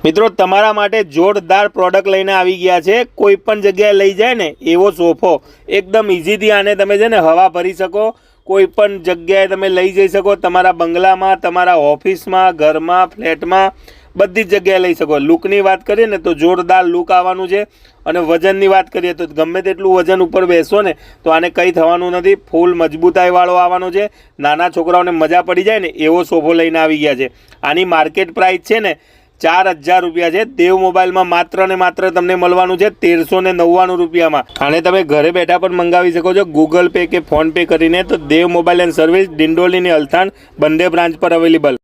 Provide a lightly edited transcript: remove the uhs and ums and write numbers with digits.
મિત્રો તમારા માટે જોરદાર પ્રોડક્ટ લઈને આવી ગયા છે। કોઈ પણ જગ્યાએ લઈ જાય ને એવો સોફો એકદમ ઇઝીથી આને તમે છે ને હવા ભરી શકો, કોઈ પણ જગ્યાએ તમે લઈ જઈ શકો, તમારા બંગલામાં, તમારા ઓફિસમાં, ઘરમાં, ફ્લેટમાં, બધી જ જગ્યાએ લઈ શકો। લુકની વાત કરીએ ને તો જોરદાર લુક આવવાનું છે અને વજનની વાત કરીએ તો ગમે તેટલું વજન ઉપર બેસો ને તો આને કંઈ થવાનું નથી। ફૂલ મજબૂતાઈવાળો આવવાનો છે, નાના છોકરાઓને મજા પડી જાય ને એવો સોફો લઈને આવી ગયા છે। આની માર્કેટ પ્રાઇસ છે ને 4000 રૂપિયા છે। દેવ મોબાઈલમાં માત્ર ને માત્ર તમને મળવાનું છે 1399 રૂપિયામાં। આને તમે ઘરે બેઠા પણ મંગાવી શકો છો ગૂગલ પે કે ફોન પે કરીને। તો દેવ મોબાઈલ એન્ડ સર્વિસ, ડિંડોલીની અલથાણ, બંને બ્રાન્ચ પર અવેલેબલ।